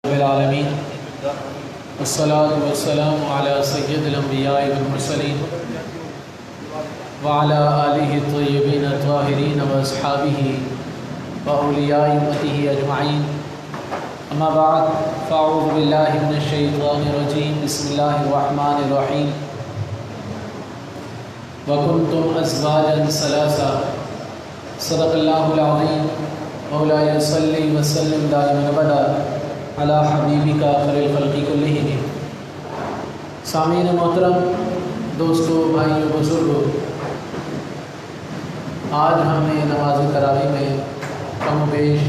رب العالمین والصلاة والسلام علی سید الانبیاء والمرسلین وعلی آلہ الطیبین الطاہرین واصحابہ واولیاء امتہ اجمعین اما بعد فاعوذ باللہ من الشیطان الرجیم بسم اللہ الرحمن الرحیم وکنتم ازواجا ثلاثا صدق اللہ العظیم مولاي صلی وسلم دائما ابدا علی حبیبک خیر الخلق کلہم۔ سامعین محترم، دوستو، بھائیوں، بزرگوں، آج ہم نے نماز تراویح میں کم و بیش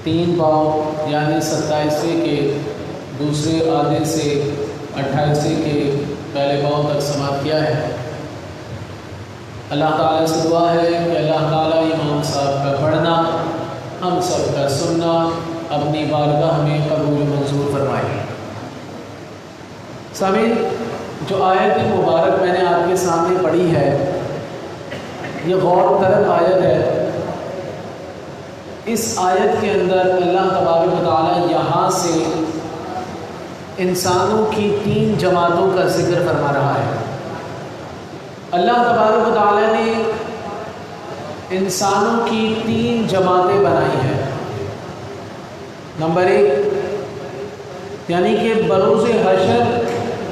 3 پاؤ یعنی 27ویں کے دوسرے آدھے سے 28ویں کے پہلے پاؤ تک سماعت کیا ہے۔ اللہ تعالیٰ سے دعا ہے کہ اللہ تعالیٰ امام صاحب کا پڑھنا، ہم سب کا سننا اپنی بارگاہ میں قبول منظور فرمائے۔ سامعین، جو آیت مبارک میں نے آپ کے سامنے پڑھی ہے، یہ غور طلب آیت ہے۔ اس آیت کے اندر اللہ تبارک و تعالیٰ یہاں سے انسانوں کی 3 جماعتوں کا ذکر فرما رہا ہے۔ اللہ تبارک و تعالیٰ نے انسانوں کی 3 جماعتیں بنائی ہیں۔ نمبر 1، یعنی کہ بروز حشر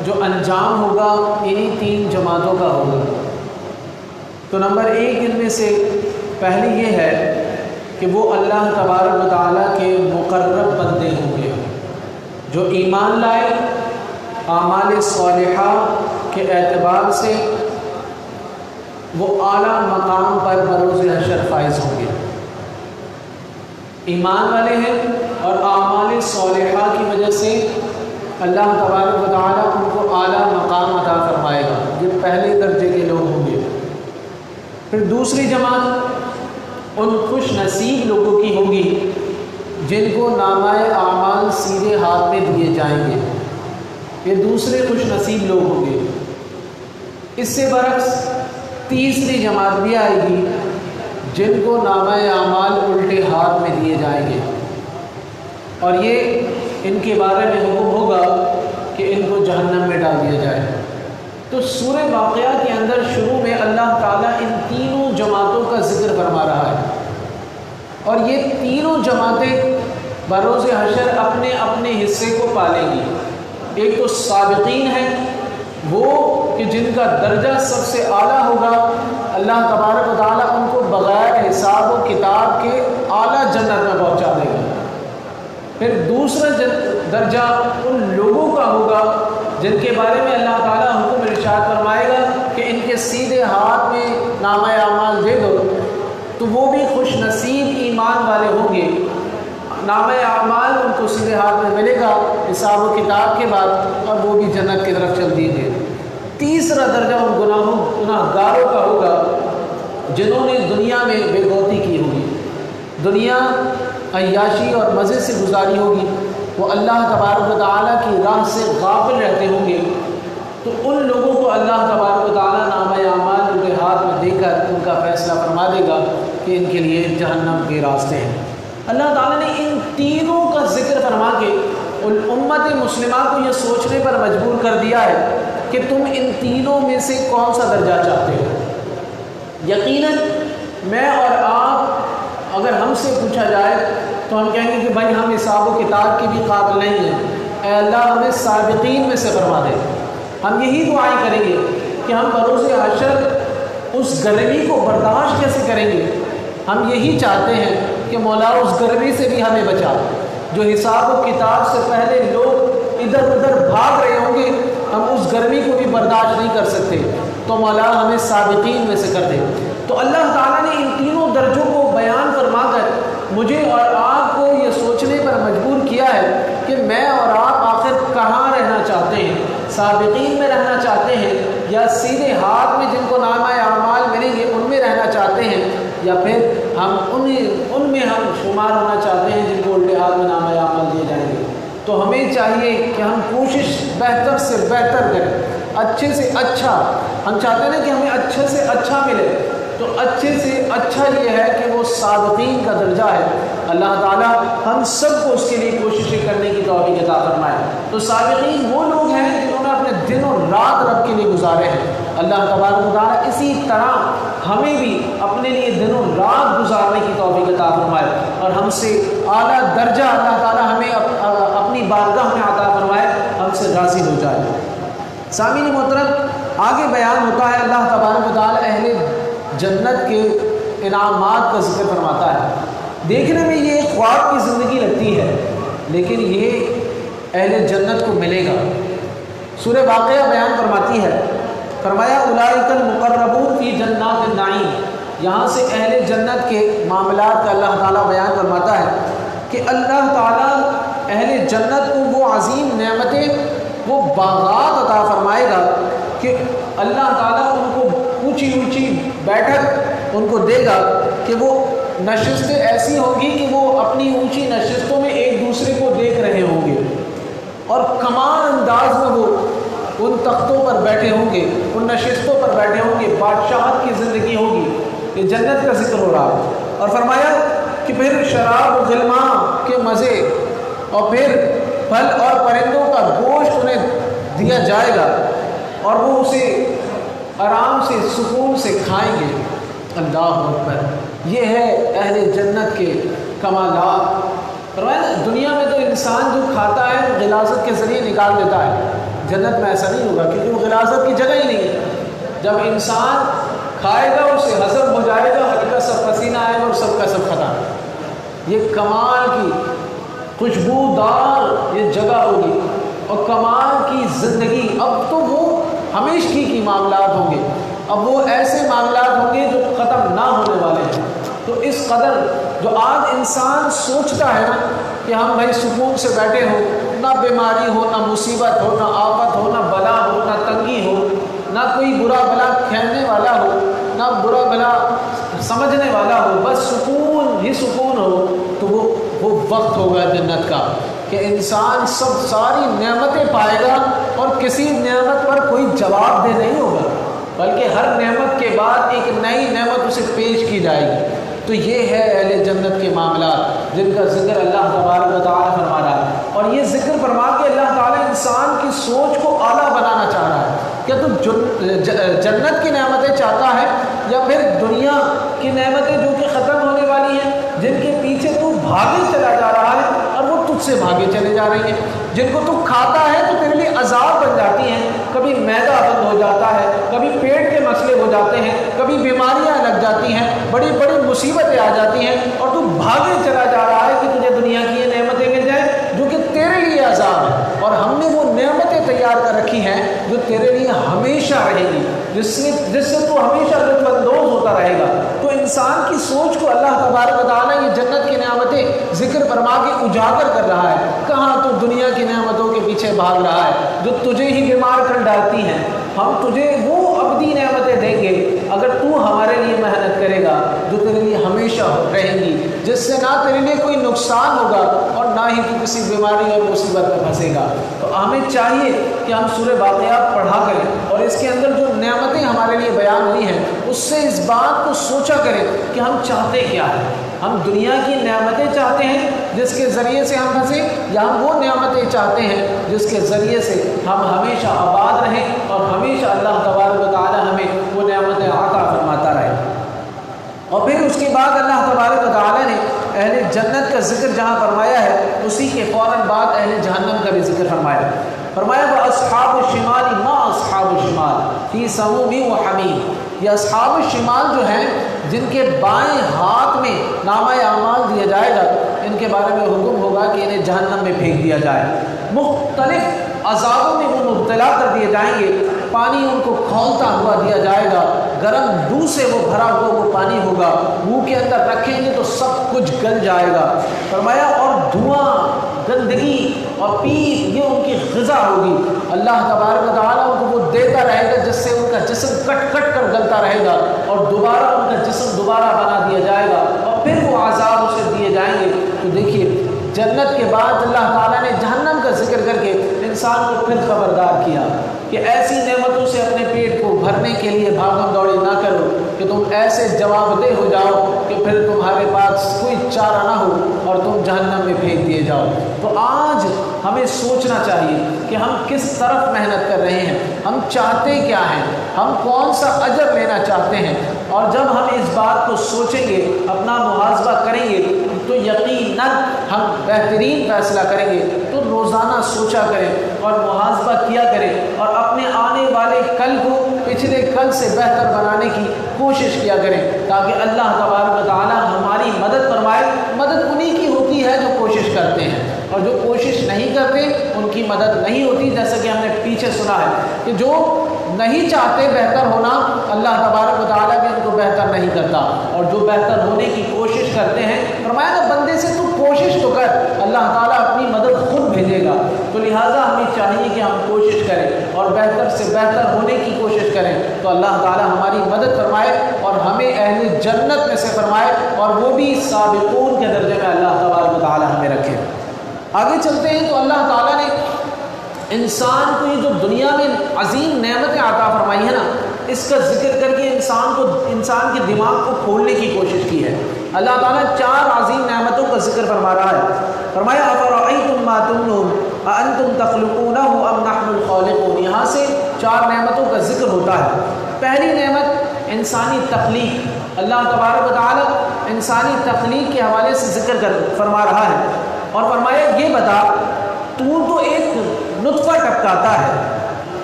جو انجام ہوگا انہی 3 جماعتوں کا ہوگا۔ تو نمبر 1 ان میں سے پہلی یہ ہے کہ وہ اللہ تبارک و تعالیٰ کے مقرب بندے ہوں گے جو ایمان لائے، اعمال صالحہ کے اعتبار سے وہ اعلیٰ مقام پر بروز حشر فائز ہوں گے۔ ایمان والے ہیں اور اعمال صالحہ کی وجہ سے اللہ تبارک و تعالیٰ ان کو اعلیٰ مقام عطا فرمائے گا، یہ پہلے درجے کے لوگ ہوں گے۔ پھر دوسری جماعت ان خوش نصیب لوگوں کی ہوگی جن کو نامہ اعمال سیدھے ہاتھ میں دیے جائیں گے، یہ دوسرے خوش نصیب لوگ ہوں گے۔ اس سے برعکس تیسری جماعت بھی آئے گی جن کو نامہ اعمال الٹے ہاتھ میں دیے جائیں گے، اور یہ ان کے بارے میں حکم ہوگا کہ ان کو جہنم میں ڈال دیا جائے۔ تو سورہ واقعہ کے اندر شروع میں اللہ تعالیٰ ان 3 جماعتوں کا ذکر فرما رہا ہے، اور یہ 3 جماعتیں بروز حشر اپنے اپنے حصے کو پالیں گی۔ ایک تو سابقین ہیں، وہ کہ جن کا درجہ سب سے اعلیٰ ہوگا، اللہ تبارک و تعالیٰ ان کو بغیر حساب و کتاب کے اعلیٰ جنت میں پہنچا دے گا۔ پھر دوسرا درجہ ان لوگوں کا ہوگا جن کے بارے میں اللہ تعالیٰ حکم ارشاد فرمائے گا کہ ان کے سیدھے ہاتھ میں نامہ اعمال دے دو، تو وہ بھی خوش نصیب ایمان والے ہوں گے، نامہ اعمال ان کو سیدھے ہاتھ میں ملے گا حساب و کتاب کے بعد، اور وہ بھی جنت کی طرف چل دیے گئے۔ تیسرا درجہ ان گناہگاروں کا ہوگا جنہوں نے دنیا میں بے غوطی کی ہوگی، دنیا عیاشی اور مزے سے گزاری ہوگی، وہ اللہ تبارک و تعالیٰ کی راہ سے غافل رہتے ہوں گے، تو ان لوگوں کو اللہ تبارک و تعالیٰ نامہ اعمال ان کے ہاتھ میں دے کر ان کا فیصلہ فرما دے گا کہ ان کے لیے جہنم کے راستے ہیں۔ اللہ تعالیٰ نے ان 3 کا ذکر فرما کے امت مسلمہ کو یہ سوچنے پر مجبور کر دیا ہے کہ تم ان 3 میں سے کون سا درجہ چاہتے ہو۔ یقیناً میں اور آپ، اگر ہم سے پوچھا جائے تو ہم کہیں گے کہ بھائی ہم حساب و کتاب کے بھی قابل نہیں ہیں، اے اللہ ہمیں سابقین میں سے فرما دے۔ ہم یہی دعائیں کریں گے کہ ہم بروز حشر اس گرمی کو برداشت کیسے کریں گے۔ ہم یہی چاہتے ہیں کہ مولا اس گرمی سے بھی ہمیں بچا، جو حساب و کتاب سے پہلے لوگ ادھر ادھر بھاگ رہے ہوں گے، ہم اس گرمی کو بھی برداشت نہیں کر سکتے، تو مولا ہمیں سابقین میں سے کر دے۔ تو اللہ تعالیٰ نے ان 3 درجوں کو بیان فرما کر مجھے اور آپ کو یہ سوچنے پر مجبور کیا ہے کہ میں اور آپ آخر کہاں رہنا چاہتے ہیں، سابقین میں رہنا چاہتے ہیں، یا سیدھے ہاتھ میں جن کو نامہ اعمال ملیں گے ان میں رہنا چاہتے ہیں، یا پھر ہم ان میں ہم شمار ہونا چاہتے ہیں جن کو الٹے ہاتھ میں نامہ اعمال دیے جائیں گے۔ تو ہمیں چاہیے کہ ہم کوشش بہتر سے بہتر کریں، اچھے سے اچھا، ہم چاہتے ہیں کہ ہمیں اچھے سے اچھا ملے، تو اچھے سے اچھا یہ ہے کہ وہ سابقین کا درجہ ہے۔ اللہ تعالیٰ ہم سب کو اس کے لیے کوششیں کریں تو سابقین وہ لوگ ہیں جنہوں نے اپنے دن و رات رب کے لیے گزارے ہیں۔ اللہ تبارک و تعالیٰ اسی طرح ہمیں بھی اپنے لیے دن و رات گزارنے کی توفیق عطا فرمائے اور ہم سے اعلیٰ درجہ اللہ تعالیٰ ہمیں اپنی بارگاہ میں عطا فرمائے، ہم سے راضی ہو جائے۔ سامعین محترم، آگے بیان ہوتا ہے اللہ تبارک و تعالیٰ اہل جنت کے انعامات کا ذکر فرماتا ہے۔ دیکھنے میں یہ ایک خواب کی زندگی لگتی ہے، لیکن یہ اہل جنت کو ملے گا۔ سورہ واقعہ بیان فرماتی ہے، فرمایا اولئک المقربون فی جنات النعیم۔ یہاں سے اہل جنت کے معاملات کا اللہ تعالیٰ بیان فرماتا ہے کہ اللہ تعالیٰ اہل جنت کو وہ عظیم نعمتیں، وہ باغات عطا فرمائے گا کہ اللہ تعالیٰ ان کو اونچی اونچی بیٹھک ان کو دے گا کہ وہ نشستیں ایسی ہوں گی کہ وہ اپنی اونچی نشستوں میں ایک دوسرے کو دیکھ رہے ہوں گے اور کمال انداز میں وہ ان تختوں پر بیٹھے ہوں گے، ان نشستوں پر بیٹھے ہوں گے، بادشاہت کی زندگی ہوگی۔ یہ جنت کا ذکر ہو رہا ہے اور فرمایا کہ پھر شراب و غلماں کے مزے اور پھر پھل اور پرندوں کا گوشت انہیں دیا جائے گا اور وہ اسے آرام سے سکون سے کھائیں گے۔ اللہ اکبر، یہ ہے اہل جنت کے کمالات۔ فرمایا دنیا میں تو انسان جو کھاتا ہے وہ غلاظت کے ذریعے نکال دیتا ہے، جنت میں ایسا نہیں ہوگا کیونکہ وہ غلاظت کی جگہ ہی نہیں ہے۔ جب انسان کھائے گا اسے ہضم ہو جائے گا، ہلکا سا پسینہ آئے گا اور سب کا سب ختم۔ یہ کمال کی خوشبودار یہ جگہ ہوگی اور کمال کی زندگی۔ اب تو وہ ہمیشگی کی معاملات ہوں گے، اب وہ ایسے معاملات ہوں گے جو ختم نہ ہونے والے ہیں۔ تو اس قدر جو آج انسان سوچتا ہے نا کہ ہم بھائی سکون سے بیٹھے ہوں، نہ بیماری ہو، نہ مصیبت ہو، نہ آفت ہو، نہ بلا ہو، نہ تنگی ہو، نہ کوئی برا بلا کھیلنے والا ہو، نہ برا بلا سمجھنے والا ہو، بس سکون ہی سکون ہو، تو وہ وقت ہوگا جنت کا کہ انسان ساری نعمتیں پائے گا اور کسی نعمت پر کوئی جواب دہ نہیں ہوگا، بلکہ ہر نعمت کے بعد ایک نئی نعمت اسے پیش کی جائے گی۔ تو یہ ہے اہل جنت کے معاملات جن کا ذکر اللہ تبارک و تعالیٰ فرما رہا ہے، اور یہ ذکر فرما کے اللہ تعالیٰ انسان کی سوچ کو اعلیٰ بنانا چاہ رہا ہے۔ کیا تو جنت کی نعمتیں چاہتا ہے یا پھر دنیا کی نعمتیں جو کہ ختم ہونے والی ہیں، جن کے پیچھے تو بھاگے چلا جا رہا ہے اور وہ تجھ سے بھاگے چلے جا رہی ہیں، جن کو تو کھاتا ہے تو تیرے لیے عذاب بن جاتی ہیں، کبھی معدہ بند ہو جاتا ہے، کبھی پیٹ کے مسئلے ہو جاتے ہیں، کبھی بیماریاں لگ جاتی ہیں، بڑی بڑی مصیبتیں آ جاتی ہیں اور تو بھاگے چلا جا رہا ہے کہ تجھے دنیا کی یہ نعمتیں مل جائیں جو کہ تیرے لیے عذاب ہے، اور ہم نے وہ نعمتیں تیار کر رکھی ہیں جو تیرے لیے ہمیشہ رہے گی، جس سے تو ہمیشہ لطف اندوز ہوتا رہے گا۔ تو انسان کی سوچ کو اللہ تبارک و تعالیٰ یہ جنت کی نعمتیں ذکر فرما کے اجاگر کر رہا ہے۔ کہاں تو دنیا کی نعمتوں کے پیچھے بھاگ رہا ہے جو تجھے ہی بیمار کر ڈالتی ہیں، ہم تجھے وہ ابدی نعمتیں دیں گے اگر تو ہمارے لیے محنت کرے گا جو تیرے لیے ہمیشہ رہیں گی، جس سے نہ تیرے لیے کوئی نقصان ہوگا اور نہ ہی تو کسی بیماری اور مصیبت میں پھنسے گا۔ تو ہمیں چاہیے کہ ہم سورہ واقعات پڑھا کریں اور اس کے اندر جو نعمتیں ہمارے لیے بیان ہوئی ہیں اس سے اس بات کو سوچا کریں کہ ہم چاہتے کیا ہیں۔ ہم دنیا کی نعمتیں چاہتے ہیں جس کے ذریعے سے ہم پھنسے، یا ہم وہ نعمتیں چاہتے ہیں جس کے ذریعے سے ہم ہمیشہ آباد رہیں اور ہمیشہ اللہ تبارک و تعالی ہمیں وہ نعمتیں عطا فرماتا رہے۔ اور پھر اس کے بعد اللہ تبارک و تعالی نے اہل جنت کا ذکر جہاں فرمایا ہے اسی کے فوراً بعد اہل جہنم کا بھی ذکر فرمایا۔ فرمایا وَأَصْحَابُ الشِّمَالِ مَا أَصْحَابُ الشِّمَالِ فِي سَمُومٍ وَحَمِيمٍ۔ یہ اصحاب الشمال جو ہیں جن کے بائیں ہاتھ میں نامہ اعمال دیا جائے گا، ان کے بارے میں حکم ہوگا کہ انہیں جہنم میں پھینک دیا جائے، مختلف عذابوں میں وہ مبتلا کر دیے جائیں گے، پانی ان کو کھولتا ہوا دیا جائے گا، گرم لو سے وہ بھرا ہوا وہ پانی ہوگا، منہ کے اندر رکھیں گے تو سب کچھ گل جائے گا۔ فرمایا اور دھواں، گندگی اور پیپ یہ ان کی غذا ہوگی۔ اللہ تبارک و تعالیٰ ان کو وہ دیتا رہے گا جس سے ان کا جسم کٹ کٹ کر گلتا رہے گا اور دوبارہ ان کا جسم دوبارہ بنا دیا جائے گا اور پھر وہ عذاب اسے دیے جائیں گے۔ تو دیکھیے جنت کے بعد اللہ تعالیٰ نے جہنم کا ذکر کر کے انسان کو پھر خبردار کیا کہ ایسی نعمتوں سے اپنے پیٹ کو بھرنے کے لیے بھاگم دوڑی نہ کرو کہ تم ایسے جواب دہ ہو جاؤ کہ پھر تمہارے پاس کوئی چارہ نہ ہو اور تم جہنم میں پھینک دیے جاؤ۔ تو آج ہمیں سوچنا چاہیے کہ ہم کس طرف محنت کر رہے ہیں، ہم چاہتے کیا ہیں، ہم کون سا اجر لینا چاہتے ہیں۔ اور جب ہم اس بات کو سوچیں گے، اپنا محاسبہ کریں گے، تو یقیناً ہم بہترین فیصلہ کریں گے۔ تو روزانہ سوچا کریں اور محاسبہ کیا کریں اور اپنے آنے والے کل کو پچھلے کل سے بہتر بنانے کی کوشش کیا کریں، تاکہ اللہ تبارک و تعالی ہماری مدد فرمائے۔ مدد انہی کی ہوتی ہے جو کوشش کرتے ہیں، اور جو کوشش نہیں کرتے ان کی مدد نہیں ہوتی۔ جیسا کہ ہم نے پیچھے سنا ہے کہ جو نہیں چاہتے بہتر ہونا، اللہ تبارک و تعالیٰ بھی ان کو بہتر نہیں کرتا، اور جو بہتر ہونے کی کوشش کرتے ہیں، فرمایا نا بندے سے تو کوشش تو کر، اللہ تعالیٰ اپنی مدد خود بھیجے گا۔ تو لہٰذا ہمیں چاہیے کہ ہم کوشش کریں اور بہتر سے بہتر ہونے کی کوشش کریں، تو اللہ تعالیٰ ہماری مدد فرمائے اور ہمیں اہل جنت میں سے فرمائے، اور وہ بھی سابقون کے درجے میں اللہ تبارک و تعالیٰ ہمیں رکھے۔ آگے چلتے ہیں تو اللہ تعالیٰ نے انسان کو یہ جو دنیا میں عظیم نعمتیں عطا فرمائی ہے نا، اس کا ذکر کر کے انسان کے دماغ کو کھولنے کی کوشش کی ہے۔ اللہ تعالیٰ 4 عظیم نعمتوں کا ذکر فرما رہا ہے۔ فرمایا افرأیتم ما تمنون اانتم تخلقونہ ام نحن الخالقون۔ یہاں سے 4 نعمتوں کا ذکر ہوتا ہے۔ پہلی نعمت انسانی تخلیق، اللہ تبارک و تعالیٰ انسانی تخلیق کے حوالے سے ذکر فرما رہا ہے، اور فرمایا یہ بتا تو ایک نطفہ ٹپکاتا ہے،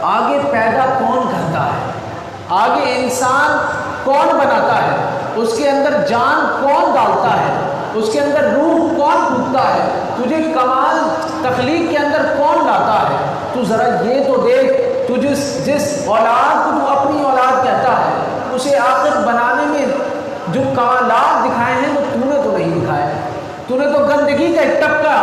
آگے پیدا کون کرتا ہے، آگے انسان کون بناتا ہے، اس کے اندر جان کون ڈالتا ہے، اس کے اندر روح کون پھونکتا ہے، تجھے کمال تخلیق کے اندر کون لاتا ہے۔ تو ذرا یہ تو دیکھ، تو جس اولاد کو تو اپنی اولاد کہتا ہے، اسے آخر بنانے میں جو کمالات دکھائے ہیں وہ تو نے تو نہیں دکھائے۔ تو نے تو گندگی کا ایک ٹپکا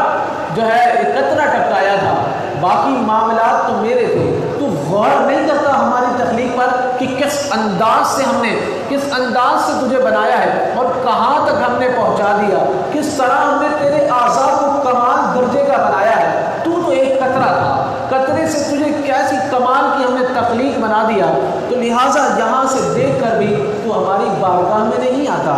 جو ہے ایک قطرہ ٹپکایا تھا، باقی معاملات تو میرے تھے۔ تو غور نہیں کرتا ہماری تخلیق پر کہ کس انداز سے ہم نے، کس انداز سے تجھے بنایا ہے اور کہاں تک ہم نے پہنچا دیا، کس طرح ہم نے تیرے اعضاء کو کمال درجے کا بنایا ہے۔ تو ایک قطرہ تھا، قطرے سے تجھے کیسی کمال کی ہم نے تخلیق بنا دیا۔ تو لہٰذا یہاں سے دیکھ کر بھی تو ہماری بارگاہ میں نہیں آتا۔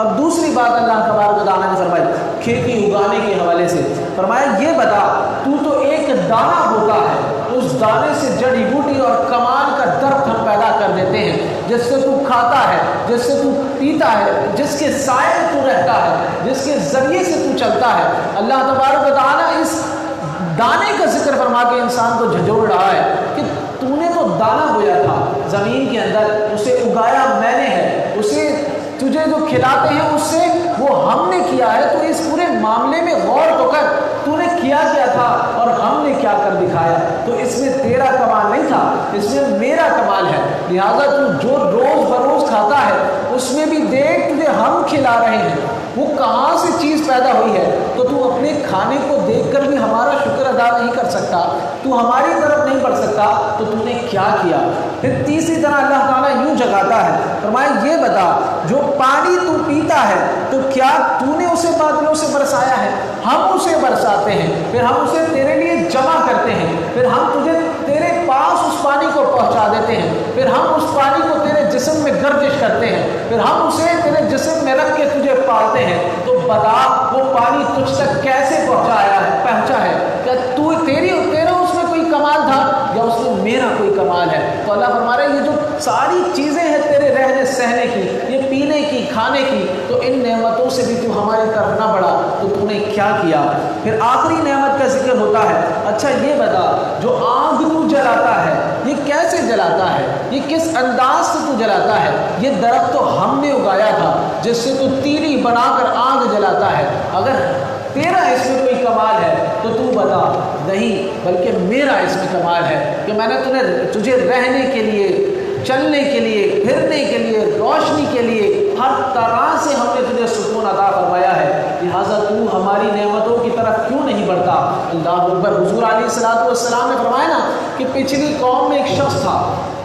اب دوسری بات اللہ تبارک و تعالیٰ نے فرمائی کھیتی اگانے کے حوالے سے، فرمایا یہ بتا تو ایک دانہ ہوتا ہے، اس دانے سے جڑی بوٹی اور کمال کا درخت ہم پیدا کر دیتے ہیں، جس سے تو کھاتا ہے، جس سے تو پیتا ہے، جس کے سائے تو رہتا ہے، جس کے ذریعے سے تو چلتا ہے۔ اللہ تبارک و تعالیٰ اس دانے کا ذکر فرما کے انسان کو جھنجھوڑ رہا ہے کہ تو نے تو دانہ بویا تھا زمین کے اندر، اسے اگایا میں نے ہے، اسے تجھے جو کھلاتے ہیں اس سے وہ ہم نے کیا ہے۔ تو اس پورے معاملے میں غور تو کر، تو نے کیا تھا اور ہم نے کیا کر دکھایا۔ تو اس میں تیرا کمال نہیں تھا، اس میں میرا کمال ہے۔ لہٰذا تو جو روز بروز کھاتا ہے اس میں بھی دیکھ تجھے ہم کھلا رہے ہیں، وہ کہاں سے چیز پیدا ہوئی ہے۔ تو اپنے کھانے کو دیکھ کر بھی ہمارا شکر ادا نہیں کر سکتا، تو ہماری طرف نہیں بڑھ سکتا، تو نے کیا کیا۔ پھر تیسری طرح اللہ تعالیٰ یوں جگاتا ہے، فرمایا یہ بتا جو پانی تو پیتا ہے تو کیا تو نے اسے بادلوں سے برسایا ہے؟ ہم اسے برساتے ہیں، پھر ہم اسے تیرے لیے جمع کرتے ہیں، پھر ہم تجھے تیرے پاس اس پانی کو پہنچا دیتے ہیں، پھر ہم اس پانی کو تیرے جسم میں گردش کرتے ہیں، پھر ہم اسے تیرے جسم میں رکھ کے تجھے پالتے ہیں۔ تو بتا وہ پانی تجھ تک کیسے پہنچا ہے؟ کیا تیرا اس میں کوئی کمال تھا یا اس میں میرا کوئی کمال ہے؟ تو اللہ فرما رہا ہے یہ جو ساری چیزیں ہیں تیرے رہنے سہنے کی، یہ پینے کی، کھانے کی، تو ان نعمتوں سے بھی تو ہماری طرف نہ بڑھا، تو نے کیا کیا۔ پھر آخری نعمت کا ذکر ہوتا ہے، اچھا یہ بتا جو آگ تو جلاتا ہے یہ کیسے جلاتا ہے، یہ کس انداز سے تو جلاتا ہے۔ یہ درخت تو ہم نے اگایا تھا جس سے تو تیلی بنا کر آگ جلاتا ہے۔ اگر تیرا اس میں کوئی کمال ہے تو بتا، نہیں بلکہ میرا اس میں کمال ہے کہ میں نے تجھے رہنے کے لیے، چلنے کے لیے، پھرنے کے لیے، روشنی کے لیے ہر طرح سے ہم نے تجھے سکون عطا فرمایا ہے۔ لہٰذا تو ہماری نعمتوں کی طرف کیوں نہیں بڑھتا؟ اللہ اکبر۔ حضور علیہ الصلوۃ والسلام نے فرمایا نا کہ پچھلی قوم میں ایک شخص تھا،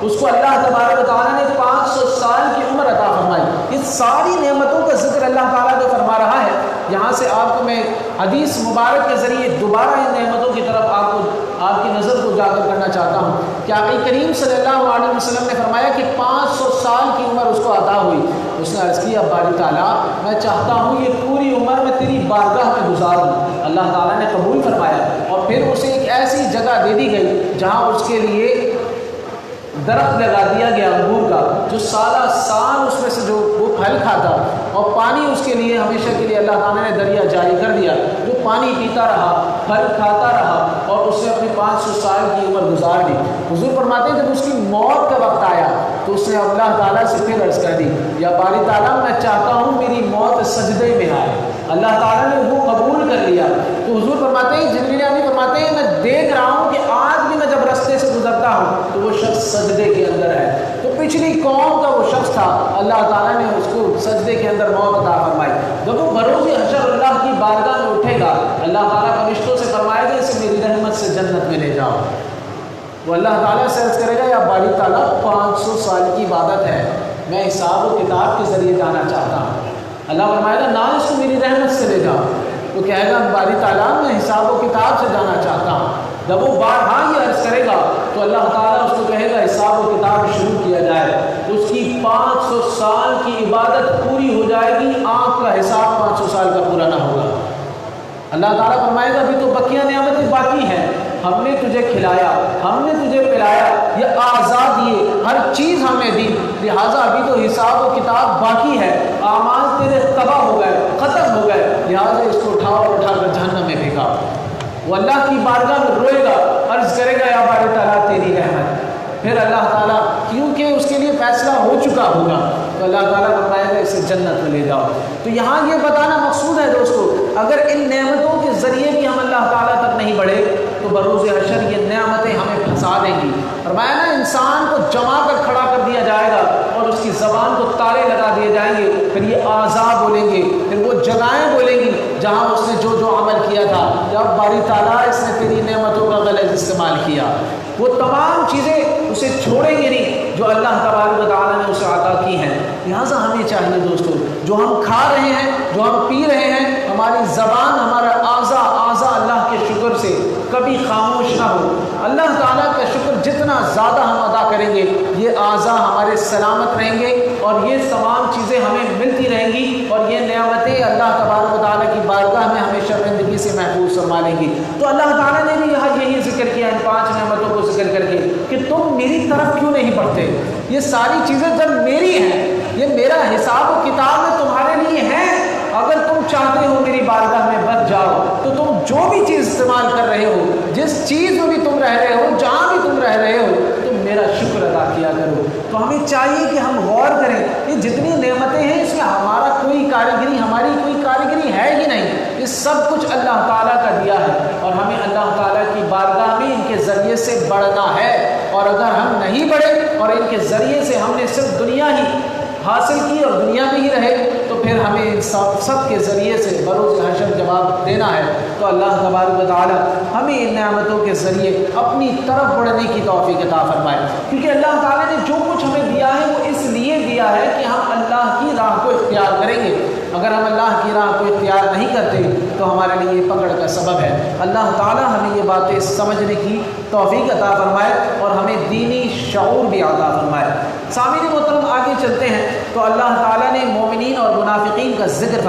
اس کو اللہ تبارک و تعالیٰ نے 500 سال کی عمر عطا فرمائی۔ یہ ساری نعمتوں کا ذکر اللہ تعالیٰ جو فرما رہا ہے، یہاں سے آپ کو میں حدیث مبارک کے ذریعے دوبارہ ان نعمتوں کی طرف آپ کی نظر کو اجاگر کرنا چاہتا ہوں کہ آقا کریم صلی اللہ علیہ وسلم نے فرمایا کہ 500 سال کی عمر اس کو عطا ہوئی، اس نے عرض کیا باری تعالیٰ میں چاہتا ہوں یہ پوری عمر میں تیری بارگاہ میں گزاروں۔ اللہ تعالیٰ نے قبول فرمایا اور پھر اسے ایک ایسی جگہ دے دی گئی جہاں اس کے لیے درخت لگا دیا گیا انگور کا، جو سالہ سال اس میں سے جو وہ پھل کھاتا، اور پانی اس کے لیے ہمیشہ کے لیے اللہ تعالیٰ نے دریا جاری کر دیا، جو پانی پیتا رہا، پھل کھاتا رہا، اور اس نے اپنی 500 سال کی عمر گزار دی۔ حضور فرماتے ہیں جب اس کی موت کا وقت آیا تو اس نے اللہ تعالیٰ سے پھر عرض کر دی یا باری تعالیٰ میں چاہتا ہوں میری موت سجدے میں آئے۔ اللہ تعالیٰ نے وہ قبول کر لیا۔ تو حضور فرماتے ہیں جبریل امین فرماتے ہیں میں دیکھ رہا ہوں کہ آج بھی میں جب رستے سے گزرتا ہوں تو وہ شخص سجدے کے اندر ہے۔ تو پچھلی قوم کا وہ شخص تھا، اللہ تعالیٰ نے اس کو سجدے کے اندر موت عطا فرمائی۔ جب وہ بروز حشر اللہ کی بارگاہ میں اٹھے گا، اللہ تعالیٰ فرشتوں سے فرمائے گا اسے میری رحمت سے جنت میں لے جاؤ۔ وہ اللہ تعالیٰ سے عرض کرے گا یا باری تعالیٰ 500 سال کی عبادت ہے، میں حساب و کتاب کے ذریعے جانا چاہتا ہوں۔ اللہ فرمائے گا نہ اس کو میری رحمت سے لے جاؤ۔ وہ کہے گا باری تعالیٰ میں حساب و کتاب سے جانا چاہتا ہوں۔ جب وہ بارہا یہ عرض کرے گا تو اللہ تعالیٰ اس کو کہے گا حساب و کتاب شروع کیا جائے۔ اس کی 500 سال کی عبادت پوری ہو جائے گی، آنکھ کا حساب 500 سال کا پورا نہ ہوگا۔ اللہ تعالیٰ فرمائے گا ابھی تو بقیہ نعمتیں باقی ہیں، ہم نے تجھے کھلایا، ہم نے تجھے پلایا، یہ آزاد دیے، ہر چیز ہمیں دی، لہٰذا ابھی تو حساب و کتاب باقی ہے، اعمال تیرے تباہ ہو گئے، ختم ہو گئے، لہٰذا اس کو اٹھاؤ اور اٹھا کر جہنم میں پھینکا۔ وہ اللہ کی بارگاہ میں روئے گا، عرض کرے گا یا باری تعالیٰ تیری رحمت۔ پھر اللہ تعالیٰ کیونکہ اس کے لیے فیصلہ ہو چکا ہوگا تو اللہ تعالیٰ فرمائے گا اسے جنت میں لے جاؤ۔ تو یہاں یہ بتانا مقصود ہے دوستو، اگر ان نعمتوں کے ذریعے بھی ہم اللہ تعالیٰ تک نہیں بڑھے تو بروز حشر یہ نعمتیں ہمیں پھنسا دیں گی۔ فرمایا نا انسان کو جما کر کھڑا کر دیا جائے گا اور اس کی زبان کو تالے لگا دیے جائیں گے، پھر یہ اعضاء بولیں گے، پھر وہ جگہیں بولیں گی جہاں اس نے جو جو عمل کیا تھا، جب باری تعالیٰ اس نے تیری نعمتوں کا غلط استعمال کیا، وہ تمام چیزیں اسے چھوڑیں گے نہیں جو اللہ تبارک و تعالیٰ نے اسے عطا کی ہیں۔ لہٰذا ہمیں چاہیے دوستو جو ہم کھا رہے ہیں، جو ہم پی رہے ہیں، ہماری زبان، ہمارا اعضاء اللہ کے شکر سے کبھی خاموش نہ ہو۔ اللہ تعالیٰ کا شکر جتنا زیادہ ہم ادا کریں گے یہ اعضاء ہمارے سلامت رہیں گے اور یہ تمام چیزیں ہمیں ملتی رہیں گی اور یہ نعمتیں اللہ تبارک و تعالیٰ کی بارگاہ میں ہمیں شرمندگی سے محفوظ فرما لیں گی۔ تو اللہ تعالیٰ نے بھی یہاں یہی ذکر کیا ان 5 نعمتوں کو ذکر کر کے کہ تم میری طرف کیوں نہیں بڑھتے؟ یہ ساری چیزیں جب میری ہیں، یہ میرا حساب و کتاب میں تمہارے لیے ہیں، اگر تم چاہتے ہو میری بارگاہ میں بچ جاؤ تو تم جو بھی چیز استعمال کر رہے ہو، جس چیز میں بھی تم رہ رہے ہو، جہاں بھی تم رہ رہے ہو، تم میرا شکر ادا کیا کرو۔ تو ہمیں چاہیے کہ ہم غور کریں یہ جتنی نعمتیں ہیں اس میں ہماری کوئی کاریگری ہے ہی نہیں، یہ سب کچھ اللہ تعالیٰ کا دیا ہے اور ہمیں اللہ تعالیٰ کی بارگاہ میں ان کے ذریعے سے بڑھنا ہے۔ اور اگر ہم نہیں بڑھے اور ان کے ذریعے سے ہم نے صرف دنیا ہی حاصل کی اور دنیا میں ہی رہے تو پھر ہمیں ان سب کے ذریعے سے بروز حشر جواب دینا ہے۔ تو اللہ تبارک و تعالیٰ ہمیں ان نعمتوں کے ذریعے اپنی طرف بڑھنے کی توفیق عطا فرمائے، کیونکہ اللہ تعالیٰ نے جو کچھ ہمیں دیا ہے وہ اس لیے دیا ہے کہ ہم اللہ کی راہ کو اختیار کریں گے۔ اگر ہم اللہ کی راہ کو اختیار نہیں کرتے تو ہمارے لیے یہ پکڑ کا سبب ہے۔ اللہ تعالیٰ ہمیں یہ باتیں سمجھنے کی توفیق عطا فرمائے اور ہمیں دینی شعور بھی عطا فرمائے۔ سامعین محترم آگے چلتے ہیں تو اللہ تعالیٰ نے مومنین اور منافقین کا ذکر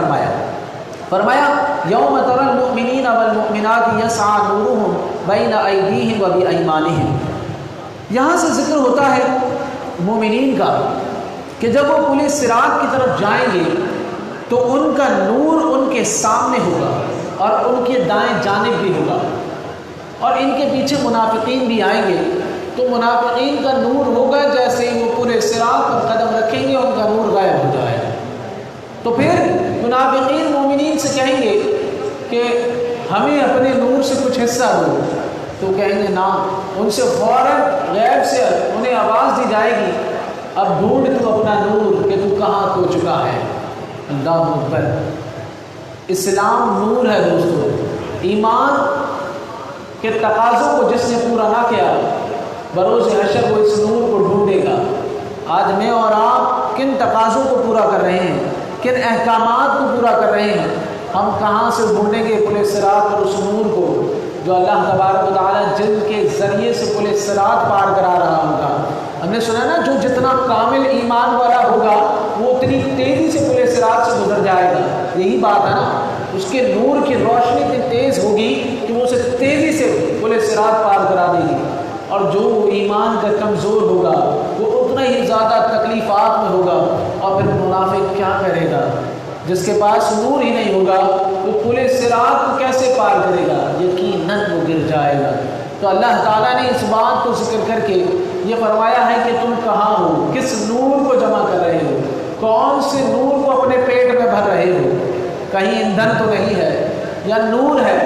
فرمایا یوم تری المؤمنین والمؤمنات یسعی نورہم بین ایدیہم وبایمانہم۔ یہاں سے ذکر ہوتا ہے مومنین کا کہ جب وہ پولیس صراط کی طرف جائیں گے تو ان کا نور ان کے سامنے ہوگا اور ان کے دائیں جانب بھی ہوگا، اور ان کے پیچھے منافقین بھی آئیں گے تو منافقین کا نور ہوگا جیسے ہی وہ پورے صراط پر قدم رکھیں گے ان کا نور غائب ہو جائے گا۔ تو پھر منافقین مومنین سے کہیں گے کہ ہمیں اپنے نور سے کچھ حصہ دو، تو کہیں گے نہ، ان سے فوراً غیب سے انہیں آواز دی جائے گی اب ڈھونڈ تو اپنا نور کہ تو کہاں کھو چکا ہے۔ اللہ اکبر۔ اسلام نور ہے دوستو، ایمان کے تقاضوں کو جس نے پورا نہ کیا بروز حشر وہ اس نور کو ڈھونڈے گا۔ آج میں اور آپ کن تقاضوں کو پورا کر رہے ہیں، کن احکامات کو پورا کر رہے ہیں؟ ہم کہاں سے ڈھونڈیں گے پل صراط اور اس نور کو جو اللہ تبارک و تعالیٰ جن کے ذریعے سے پل صراط پار کرا رہا ہوگا؟ ہم نے سنا نا جو جتنا کامل ایمان والا ہوگا وہ اتنی تیز جائے گا. یہی بات ہے نا, اس کے نور کی روشنی اتنی تیز ہوگی کہ وہ اسے تیزی سے پل صراط پار کرا دے گی. اور جو ایمان کا کمزور ہوگا وہ اتنا ہی زیادہ تکلیفات میں ہوگا. اور پھر منافق کیا کرے گا؟ جس کے پاس نور ہی نہیں ہوگا وہ پل صراط کو کیسے پار کرے گا؟ یقیناً وہ گر جائے گا. تو اللہ تعالیٰ نے اس بات کو ذکر کر کے یہ فرمایا ہے کہ تم کہاں ہو, کس نور کو جمع کر رہے ہو, کون سے نور کو اپنے پیٹ میں بھر رہے ہو. کہیں ایندھن تو نہیں ہے یا نور ہے.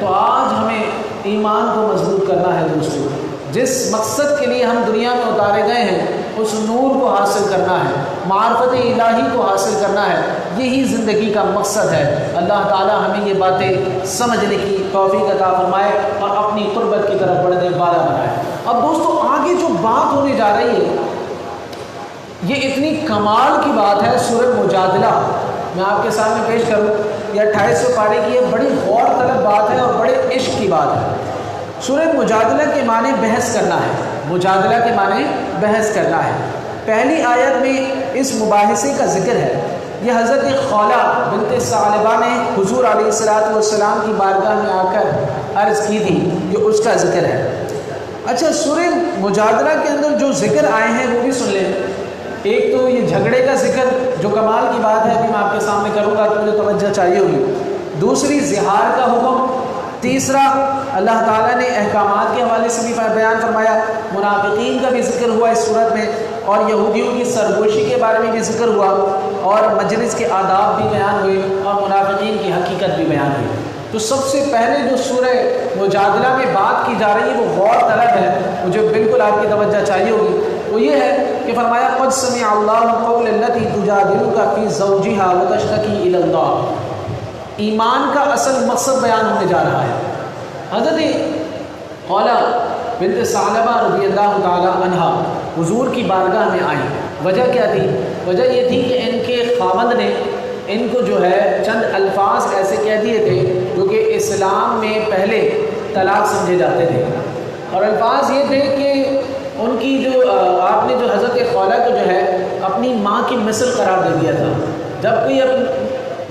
تو آج ہمیں ایمان کو مضبوط کرنا ہے دوستوں. جس مقصد کے لیے ہم دنیا میں اتارے گئے ہیں اس نور کو حاصل کرنا ہے, معرفت الہی کو حاصل کرنا ہے. یہی زندگی کا مقصد ہے. اللہ تعالی ہمیں یہ باتیں سمجھنے کی توفیق عطا فرمائے اور اپنی قربت کی طرف بڑھنے والا بنائے. اب دوستو آگے جو بات ہونے جا رہی ہے یہ اتنی کمال کی بات ہے. سورہ مجادلہ میں آپ کے سامنے پیش کروں. یہ 28 پارے کی یہ بڑی غور طلب بات ہے اور بڑے عشق کی بات ہے. سورہ مجادلہ کے معنی بحث کرنا ہے. مجادلہ کے معنی بحث کرنا ہے. پہلی آیت میں اس مباحثے کا ذکر ہے. یہ حضرت خولہ بنت ثعلبہ نے حضور علیہ السلام کی بارگاہ میں آ کر عرض کی تھی. یہ اس کا ذکر ہے. اچھا, سورہ مجادلہ کے اندر جو ذکر آئے ہیں وہ بھی سن لیں. ایک تو یہ جھگڑے کا ذکر جو کمال کی بات ہے ابھی میں آپ کے سامنے کروں گا تو مجھے توجہ چاہیے ہوگی. دوسری زہار کا حکم. تیسرا اللہ تعالیٰ نے احکامات کے حوالے سے بھی بیان فرمایا. منافقین کا بھی ذکر ہوا اس صورت میں اور یہودیوں کی سرگوشی کے بارے میں بھی ذکر ہوا اور مجلس کے آداب بھی بیان ہوئے اور منافقین کی حقیقت بھی بیان ہوئی. تو سب سے پہلے جو سورہ مجادلہ میں بات کی جا رہی ہے وہ غور طلب ہے, مجھے بالکل آپ کی توجہ چاہیے ہوگی. وہ یہ ہے کہ فرمایا قد سمع اللہ قول التی تجادلک فی زوجها وتشتکی الی اللہ. ایمان کا اصل مقصد بیان ہونے جا رہا ہے. حضرت خولہ بنت ثعلبہ رضی اللہ تعالی عنہا حضور کی بارگاہ میں آئیں. وجہ کیا تھی؟ وجہ یہ تھی کہ ان کے خاوند نے ان کو جو ہے چند الفاظ ایسے کہہ دیے تھے جو کہ اسلام میں پہلے طلاق سمجھے جاتے تھے. اور الفاظ یہ تھے کہ ان کی جو آپ نے جو حضرت خولہ کو جو ہے اپنی ماں کی مثل قرار دے دیا تھا. جب کوئی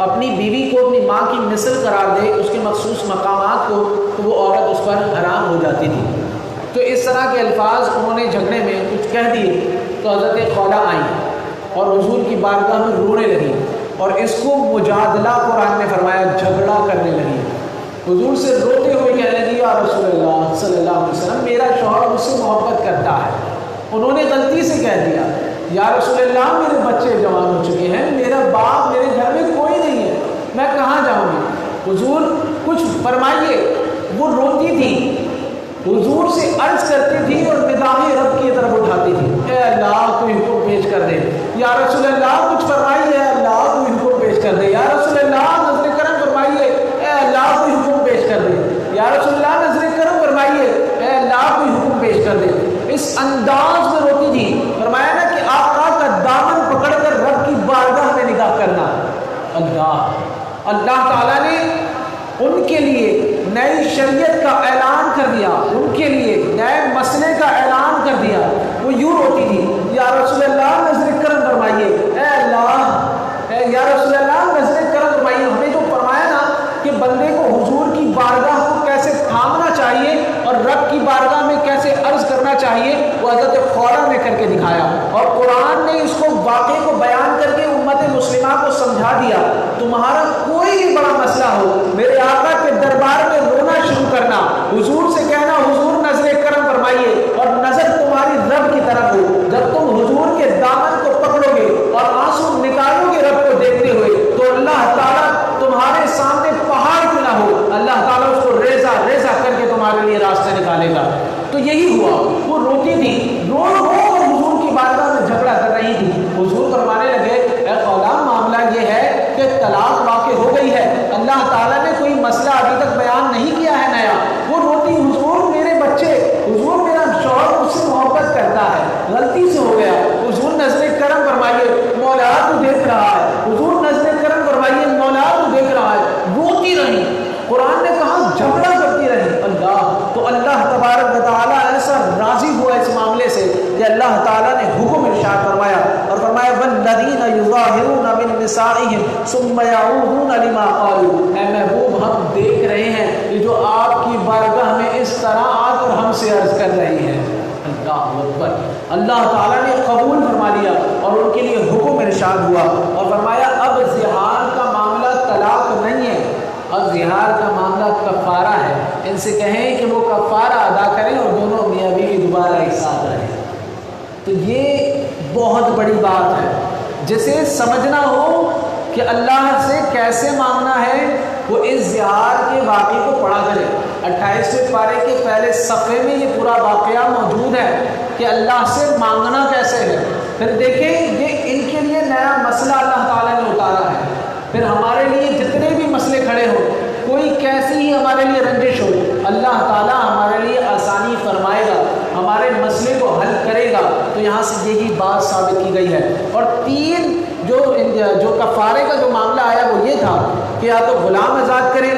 اپنی بیوی کو اپنی ماں کی مثل قرار دے اس کے مخصوص مقامات کو تو وہ عورت اس پر حرام ہو جاتی تھی. تو اس طرح کے الفاظ انہوں نے جھگڑے میں کچھ کہہ دیے. تو حضرت خولہ آئیں اور حضور کی بارگاہ میں رونے لگی اور اس کو مجادلہ قرآن نے فرمایا جھگڑا کرنے لگی. حضور سے روتے ہوئے کہنے لگی یا رسول اللہ صلی اللہ علیہ وسلم میرا شوہر مجھ سے محبت کرتا ہے. انہوں نے غلطی سے کہہ دیا یا رسول اللہ میرے بچے جوان ہو چکے ہیں, میرا باپ میرے گھر میں کوئی نہیں ہے, میں کہاں جاؤں گی, حضور کچھ فرمائیے. وہ روتی تھی, حضور سے عرض کرتی تھی اور نگاہیں رب کی طرف اٹھاتی تھی, اے اللہ کوئی حکم پیش کر دے, یا رسول اللہ کچھ فرمائیے, اے اللہ کوئی حکم پیش کر دے, یا رسول اللہ نظر کرم فرمائیے, اے اللہ کوئی حکم پیش کر دے, یا رسول اللہ نظر کرم فرمائیے, اے اللہ کوئی حکم پیش کر دے. اس انداز میں روتی تھی. فرمایا نا کہ آقا کا دامن پکڑ کر رب کی بارگاہ میں نگاہ کرنا. اللہ تعالیٰ نے ان کے لیے نئی شریعت کا اعلان کر دیا, ان کے لیے نئے مسئلے کا اعلان کر دیا. وہ یوں روتی تھی یا رسول اللہ نظر کرم فرمائیے, اے اللہ یا رسول اللہ نظر کرم فرمائیے. ہمیں جو فرمایا نا کہ بندے کو حضور کی بارگاہ کو کیسے تھامنا چاہیے اور رب کی بارگاہ میں کیسے عرض کرنا چاہیے وہ حضرت خولہ نے کر کے دکھایا. اور قرآن نے اس کو واقعے کو بیان کر کے امت مسلمہ کو سمجھا دیا. تمہارا کوئی بھی بڑا مسئلہ ہو میرے آقا کے دربار میں رونا شروع کرنا, حضور سے کہنا حضور نظر کرم فرمائیے, اور نظر تمہاری رب کی طرف ہو. جب تم حضور کے دامن کو پکڑو گے اور آنسو نکالو گے رب کو دیکھتے ہوئے تو اللہ تعالیٰ تمہارے سامنے پہاڑ کیوں نہ ہو, اللہ تعالیٰ اس کو ریزہ ریزہ کر کے تمہارے لیے راستے نکالے گا. تو یہی ہوا, وہ روتی تھی, رو اور حضور کی بارگاہ میں جھگڑا کر رہی تھی. حضور فرمانے لگے اے خولہ معاملہ یہ ہے کہ طلاق واقع أَيْمَانِهِمْ ثُمَّ يَعُودُونَ لِمَا قَالُوا۔ اے محبوب ہم دیکھ رہے ہیں یہ جو آپ کی بارگاہ میں اس طرح آ کر ہم سے عرض کر رہی ہے۔ اللہ اکبر، اللہ تعالیٰ نے قبول فرما لیا اور ان کے لیے حکم ارشاد ہوا اور فرمایا اب زہار کا معاملہ طلاق نہیں ہے، اب زہار کا معاملہ کفارہ ہے۔ ان سے کہیں کہ وہ کفارہ ادا کریں اور دونوں میاں بیوی دوبارہ ایک ساتھ رہیں۔ تو یہ بہت بڑی بات ہے، جسے سمجھنا ہو کہ اللہ سے کیسے مانگنا ہے وہ اس زہار کے واقعے کو پڑھا کرے۔ 28ویں پارے کے پہلے صفحے میں یہ پورا واقعہ موجود ہے کہ اللہ سے مانگنا کیسے ہے۔ پھر دیکھیں یہ ان کے لیے نیا مسئلہ اللہ تعالیٰ نے اتارا ہے۔ پھر ہمارے لیے جتنے بھی مسئلے کھڑے ہوں، کوئی کیسی ہی ہمارے لیے رنجش ہو، اللہ تعالیٰ ہمارے لیے آسانی فرمائے گا، ہمارے مسئلے کو حل کرے گا۔ تو یہاں سے یہی بات ثابت کی گئی ہے۔ اور تین جو کفارے کا جو معاملہ آیا وہ یہ تھا کہ یا تو غلام آزاد کرے،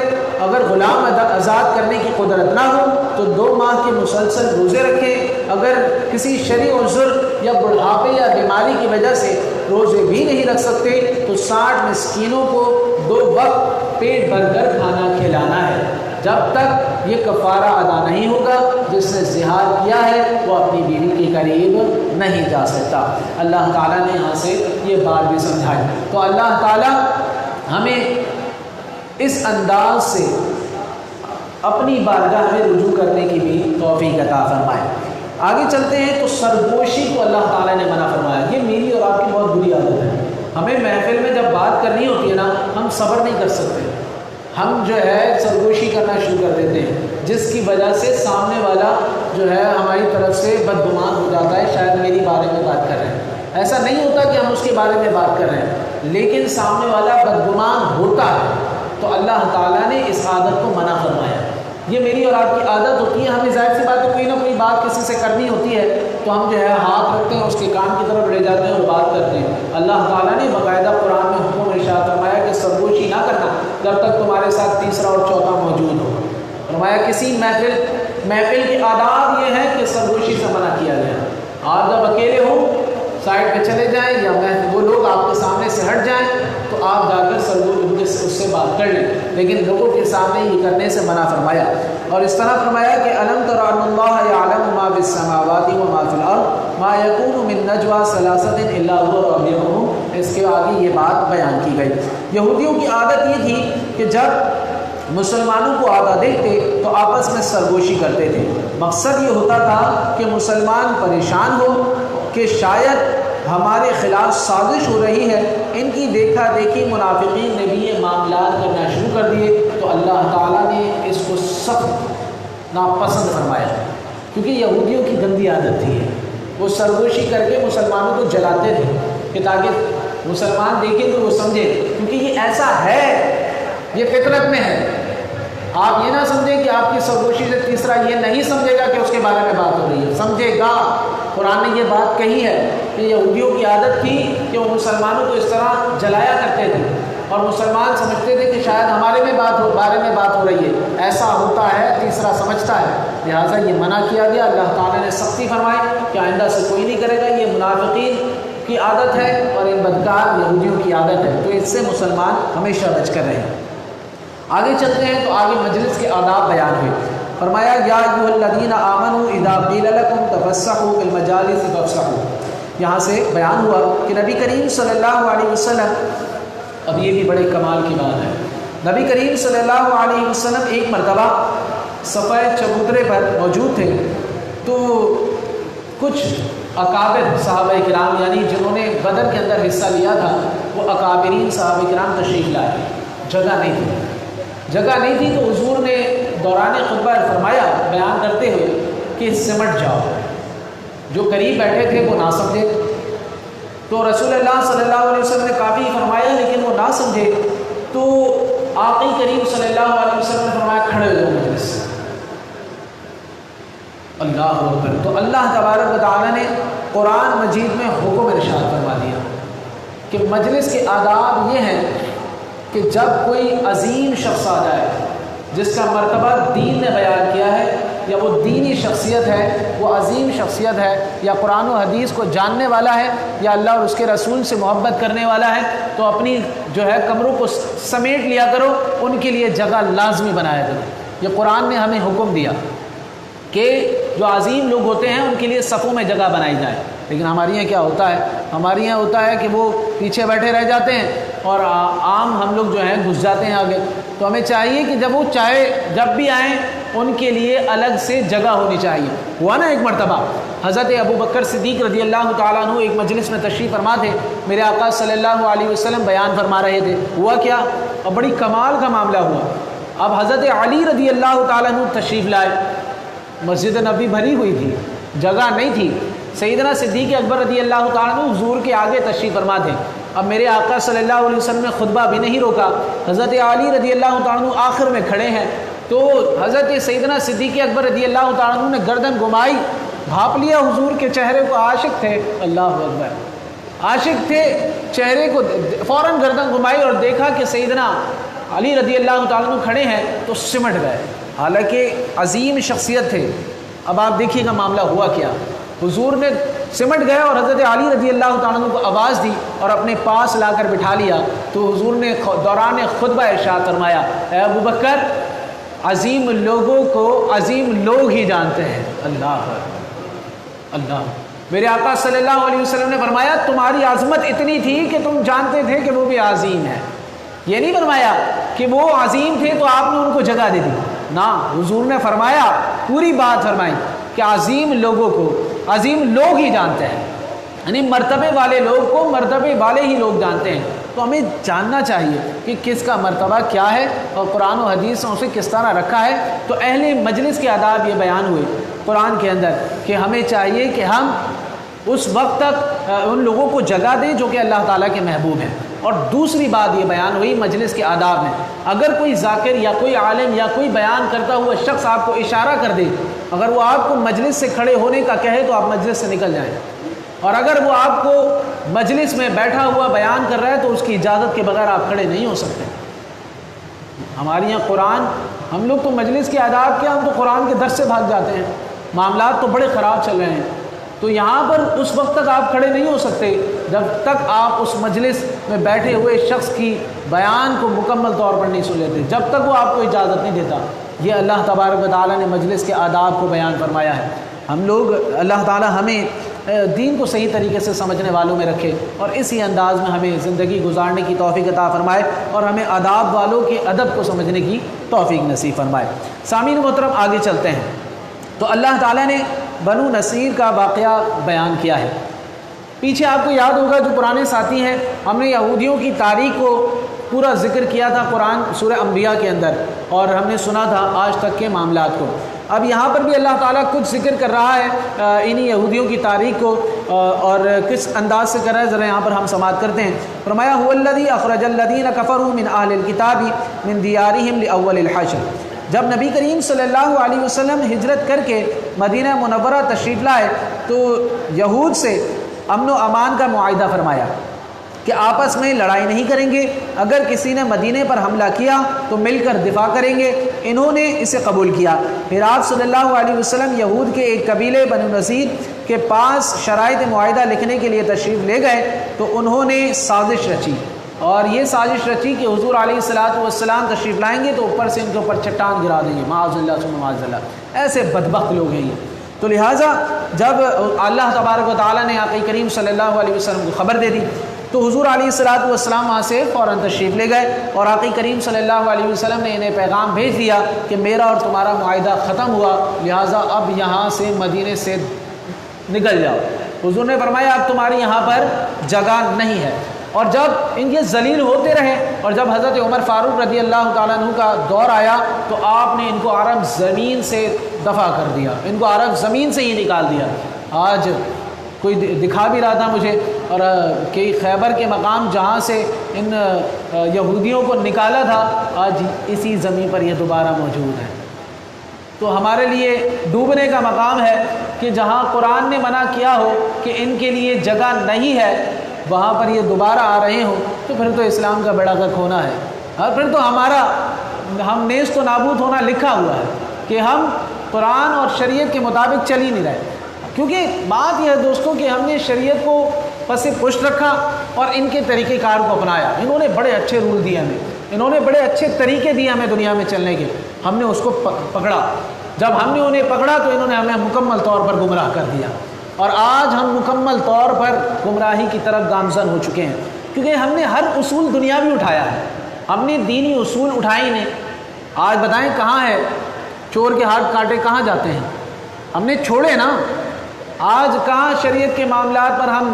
اگر غلام آزاد کرنے کی قدرت نہ ہو تو 2 ماہ کے مسلسل روزے رکھیں، اگر کسی شرعی عذر یا بڑھاپے یا بیماری کی وجہ سے روزے بھی نہیں رکھ سکتے تو 60 مسکینوں کو 2 وقت پیٹ بھر کر کھانا کھلانا ہے، جب تک یہ کفارہ ادا نہیں ہوگا۔ جس نے زہار کیا ہے وہ اپنی بیوی کے قریب نہیں جا سکتا۔ اللہ تعالیٰ نے یہاں سے یہ بات بھی سمجھائی۔ تو اللہ تعالیٰ ہمیں اس انداز سے اپنی بارگاہ میں رجوع کرنے کی بھی توفیق عطا فرمائے۔ آگے چلتے ہیں تو سرگوشی کو اللہ تعالیٰ نے منع فرمایا۔ یہ میری اور آپ کی بہت بری عادت ہے۔ ہمیں محفل میں جب بات کرنی ہوتی ہے نا، ہم صبر نہیں کر سکتے، ہم جو ہے سرگوشی کرنا شروع کر دیتے ہیں، جس کی وجہ سے سامنے والا جو ہے ہماری طرف سے بدگمان ہو جاتا ہے، شاید میری بارے میں بات کر رہے ہیں۔ ایسا نہیں ہوتا کہ ہم اس کے بارے میں بات کر رہے ہیں، لیکن سامنے والا بدگمان ہوتا ہے۔ تو اللہ تعالیٰ نے اس عادت کو منع فرمایا۔ یہ میری اور آپ کی عادت ہوتی ہے، ہمیں ظاہر سی بات ہے کوئی نہ کوئی بات کسی سے کرنی ہوتی ہے تو ہم جو ہے ہاتھ رکھتے ہیں، اس کے کان کی طرف لے جاتے ہیں اور بات کرتے ہیں۔ اللہ تعالیٰ نے باقاعدہ قرآن میں حکم ارشاد فرمایا کہ سرگوشی نہ کرنا جب تک تمہارے ساتھ تیسرا اور چوتھا موجود ہو۔ فرمایا کسی محفل کے آداب یہ ہے کہ سرگوشی سے منع کیا گیا۔ آپ جب اکیلے ہوں سائڈ پہ چلے جائیں یا وہ لوگ آپ کے سامنے سے ہٹ جائیں تو آپ جا کر اس سے بات کر لیں، لیکن لوگوں کے سامنے یہ کرنے سے منع فرمایا۔ اور اس طرح فرمایا کہ الم تر ان اللہ یعلم ما فی السماوات و ما فی الارض ما یکون من نجوى ثلاثۃ الا هو رابعهم۔ اس کے آگے یہ بات بیان کی گئی۔ یہودیوں کی عادت یہ تھی کہ جب مسلمانوں کو آدھا دیکھتے تو آپس میں سرگوشی کرتے تھے۔ مقصد یہ ہوتا تھا کہ مسلمان پریشان ہو کہ شاید ہمارے خلاف سازش ہو رہی ہے۔ ان کی دیکھا دیکھی منافقین نے بھی یہ معاملات کرنا شروع کر دیے تو اللہ تعالیٰ نے اس کو سخت ناپسند فرمایا، کیونکہ یہودیوں کی گندی عادت تھی۔ وہ سرگوشی کر کے مسلمانوں کو جلاتے تھے کہ تاکہ مسلمان دیکھیں تو وہ سمجھیں، کیونکہ یہ ایسا ہے، یہ فطرت میں ہے۔ آپ یہ نہ سمجھیں کہ آپ کی سرگوشی سے تیسرا یہ نہیں سمجھے گا کہ اس کے بارے میں بات ہو رہی ہے، سمجھے گا۔ قرآن نے یہ بات کہی ہے کہ یہودیوں کی عادت تھی کہ وہ مسلمانوں کو اس طرح جلایا کرتے تھے اور مسلمان سمجھتے تھے کہ شاید ہمارے بارے میں بات ہو رہی ہے، ایسا ہوتا ہے، تیسرا سمجھتا ہے، لہٰذا یہ منع کیا گیا۔ اللہ تعالیٰ نے سختی فرمائی کہ آئندہ سے کوئی نہیں کرے گا، یہ منافقین کی عادت ہے اور ان بدکار یہودیوں کی عادت ہے، تو اس سے مسلمان ہمیشہ بچ کر رہیں۔ آگے چلتے ہیں تو آگے مجلس کے آداب بیان ہوئے۔ فرمایا یا ایھا الذین آمنوا اذا قیل لکم تفسحوا فی المجالس فافسحوا۔ یہاں سے بیان ہوا کہ نبی کریم صلی اللہ علیہ وسلم، اب یہ بھی بڑے کمال کی بات ہے، نبی کریم صلی اللہ علیہ وسلم ایک مرتبہ صفحہ چبوترے پر موجود تھے تو کچھ اکابر صحابہ کرام یعنی جنہوں نے بدر کے اندر حصہ لیا تھا وہ اکابرین صحابہ کرام تشریف لائے، جگہ نہیں تھی تو حضور نے دوران خطبہ فرمایا بیان کرتے ہوئے کہ سمٹ جاؤ۔ جو قریب بیٹھے تھے وہ نہ سمجھے تو رسول اللہ صلی اللہ علیہ وسلم نے کافی فرمایا لیکن وہ نہ سمجھے تو آقی کریم صلی اللہ علیہ وسلم نے فرمایا کھڑے ہو جاؤ مجلس سے۔ اللہ اکبر۔ تو اللہ تبارک و تعالیٰ نے قرآن مجید میں حکم ارشاد فرما دیا کہ مجلس کے آداب یہ ہیں کہ جب کوئی عظیم شخص آ جائے جس کا مرتبہ دین نے بیان کیا ہے یا وہ دینی شخص شخصیت ہے وہ عظیم شخصیت ہے، یا قرآن و حدیث کو جاننے والا ہے، یا اللہ اور اس کے رسول سے محبت کرنے والا ہے، تو اپنی جو ہے کمروں کو سمیٹ لیا کرو، ان کے لیے جگہ لازمی بنایا کرو۔ یہ قرآن نے ہمیں حکم دیا کہ جو عظیم لوگ ہوتے ہیں ان کے لیے صفوں میں جگہ بنائی جائے، لیکن ہمارے یہاں کیا ہوتا ہے؟ ہمارے یہاں ہوتا ہے کہ وہ پیچھے بیٹھے رہ جاتے ہیں اور عام ہم لوگ جو ہیں گھس جاتے ہیں آگے۔ تو ہمیں چاہیے کہ جب وہ جب بھی آئیں ان کے لیے الگ سے جگہ ہونی چاہیے۔ ہوا نا ایک مرتبہ حضرت ابو بکر صدیق رضی اللہ تعالیٰ عنہ ایک مجلس میں تشریف فرما تھے، میرے آقا صلی اللہ علیہ وسلم بیان فرما رہے تھے۔ ہوا کیا؟ اور بڑی کمال کا معاملہ ہوا۔ اب حضرت علی رضی اللہ تعالیٰ عنہ تشریف لائے، مسجد نبوی بھری ہوئی تھی، جگہ نہیں تھی۔ سیدنا صدیق اکبر رضی اللہ تعالیٰ عنہ حضور کے آگے تشریف فرما تھے۔ اب میرے آقا صلی اللہ علیہ وسلم نے خطبہ بھی نہیں روکا، حضرت علی رضی اللہ تعالیٰ عنہ آخر میں کھڑے ہیں، تو حضرت سیدنا صدیق اکبر رضی اللہ تعالیٰ عنہ نے گردن گھمائی، بھاپ لیا حضور کے چہرے کو، عاشق تھے، اللہ اکبر، عاشق تھے، چہرے کو فوراً گردن گھمائی اور دیکھا کہ سیدنا علی رضی اللہ تعالیٰ عنہ کھڑے ہیں تو سمٹ گئے، حالانکہ عظیم شخصیت تھے۔ اب آپ دیکھیے گا معاملہ ہوا کیا، حضور نے سمٹ گئے اور حضرت علی رضی اللہ تعالیٰ عنہ کو آواز دی اور اپنے پاس لا کر بٹھا لیا، تو حضور نے دوران خطبہ ارشاد فرمایا، اے ابو بکر، عظیم لوگوں کو عظیم لوگ ہی جانتے ہیں۔ اللہ اللہ، میرے آقا صلی اللہ علیہ وسلم نے فرمایا تمہاری عظمت اتنی تھی کہ تم جانتے تھے کہ وہ بھی عظیم ہے۔ یہ نہیں فرمایا کہ وہ عظیم تھے تو آپ نے ان کو جگہ دے دی، نہ، حضور نے فرمایا، پوری بات فرمائی کہ عظیم لوگوں کو عظیم لوگ ہی جانتے ہیں، یعنی مرتبے والے لوگ کو مرتبے والے ہی لوگ جانتے ہیں۔ تو ہمیں جاننا چاہیے کہ کس کا مرتبہ کیا ہے اور قرآن و حدیث نے اسے کس طرح رکھا ہے۔ تو اہل مجلس کے آداب یہ بیان ہوئے قرآن کے اندر کہ ہمیں چاہیے کہ ہم اس وقت تک ان لوگوں کو جگہ دیں جو کہ اللہ تعالیٰ کے محبوب ہیں۔ اور دوسری بات یہ بیان ہوئی مجلس کے آداب میں، اگر کوئی ذاکر یا کوئی عالم یا کوئی بیان کرتا ہوا شخص آپ کو اشارہ کر دے، اگر وہ آپ کو مجلس سے کھڑے ہونے کا کہے تو آپ مجلس سے نکل جائیں، اور اگر وہ آپ کو مجلس میں بیٹھا ہوا بیان کر رہا ہے تو اس کی اجازت کے بغیر آپ کھڑے نہیں ہو سکتے۔ ہمارے یہاں قرآن، ہم لوگ تو مجلس کے آداب کیا، ہم تو قرآن کے درس سے بھاگ جاتے ہیں، معاملات تو بڑے خراب چل رہے ہیں۔ تو یہاں پر اس وقت تک آپ کھڑے نہیں ہو سکتے جب تک آپ اس مجلس میں بیٹھے ہوئے شخص کی بیان کو مکمل طور پر نہیں سن لیتے، جب تک وہ آپ کو اجازت نہیں دیتا۔ یہ اللہ تبارک و تعالیٰ نے مجلس کے آداب کو بیان فرمایا ہے۔ ہم لوگ، اللہ تعالیٰ ہمیں دین کو صحیح طریقے سے سمجھنے والوں میں رکھے اور اسی انداز میں ہمیں زندگی گزارنے کی توفیق عطا فرمائے اور ہمیں آداب والوں کے ادب کو سمجھنے کی توفیق نصیب فرمائے۔ سامعین محترم، آگے چلتے ہیں۔ تو اللہ تعالیٰ نے بنو نصیر کا واقعہ بیان کیا ہے۔ پیچھے آپ کو یاد ہوگا جو پرانے ساتھی ہیں، ہم نے یہودیوں کی تاریخ کو پورا ذکر کیا تھا قرآن سورہ انبیاء کے اندر، اور ہم نے سنا تھا آج تک کے معاملات کو۔ اب یہاں پر بھی اللہ تعالیٰ کچھ ذکر کر رہا ہے انہی یہودیوں کی تاریخ کو، اور کس انداز سے کر رہا ہے ذرا یہاں پر ہم سماعت کرتے ہیں۔ فرمایا هو الذی اخرج الذین کفروا من اہل الکتاب من دیارہم لاول الحشر۔ جب نبی کریم صلی اللہ علیہ وسلم ہجرت کر کے مدینہ منورہ تشریف لائے تو یہود سے امن و امان کا معاہدہ فرمایا کہ آپس میں لڑائی نہیں کریں گے، اگر کسی نے مدینے پر حملہ کیا تو مل کر دفاع کریں گے۔ انہوں نے اسے قبول کیا۔ پھر آپ صلی اللہ علیہ وسلم یہود کے ایک قبیلے بنو نذیر کے پاس شرائط معاہدہ لکھنے کے لیے تشریف لے گئے تو انہوں نے سازش رچی، اور یہ سازش رچی کہ حضور علیہ الصلاۃ والسلام تشریف لائیں گے تو اوپر سے ان کے اوپر چٹان گرا دیں گے، معاذ اللہ ثم معاذ اللہ، ایسے بدبخت لوگ ہیں یہ۔ تو لہٰذا جب اللہ تبارک و تعالیٰ نے آقا کریم صلی اللہ علیہ وسلم کو خبر دے دی تو حضور علیہ الصلاۃ والسلام وہاں سے فوراً تشریف لے گئے، اور آقا کریم صلی اللہ علیہ وسلم نے انہیں پیغام بھیج دیا کہ میرا اور تمہارا معاہدہ ختم ہوا، لہٰذا اب یہاں سے مدینے سے نکل جاؤ۔ حضور نے فرمایا اب تمہاری یہاں پر جگہ نہیں ہے۔ اور جب ان یہ ذلیل ہوتے رہے اور جب حضرت عمر فاروق رضی اللہ تعالیٰ عنہ کا دور آیا تو آپ نے ان کو عرب زمین سے دفع کر دیا، ان کو عرب زمین سے ہی نکال دیا۔ آج کوئی دکھا بھی رہا تھا مجھے، اور کہ خیبر کے مقام جہاں سے ان یہودیوں کو نکالا تھا آج اسی زمین پر یہ دوبارہ موجود ہے۔ تو ہمارے لیے ڈوبنے کا مقام ہے کہ جہاں قرآن نے منع کیا ہو کہ ان کے لیے جگہ نہیں ہے، وہاں پر یہ دوبارہ آ رہے ہوں تو پھر تو اسلام کا بیڑا غرق ہونا ہے، اور پھر تو ہم نیست و نابود ہونا لکھا ہوا ہے کہ ہم قرآن اور شریعت کے مطابق چل ہی نہیں رہے. کیونکہ بات یہ ہے دوستوں کہ ہم نے شریعت کو پس پشت رکھا اور ان کے طریقہ کار کو اپنایا. انہوں نے بڑے اچھے رول دیے ہمیں, انہوں نے بڑے اچھے طریقے دیے ہمیں دنیا میں چلنے کے, ہم نے اس کو پکڑا. جب ہم نے انہیں پکڑا تو انہوں نے ہمیں مکمل طور پر گمراہ کر دیا, اور آج ہم مکمل طور پر گمراہی کی طرف گامزن ہو چکے ہیں. کیونکہ ہم نے ہر اصول دنیاوی اٹھایا ہے, ہم نے دینی اصول اٹھائے نہیں. آج بتائیں کہاں ہے چور کے ہاتھ کاٹے کہاں جاتے ہیں, ہم نے چھوڑے نا. آج کہاں شریعت کے معاملات پر ہم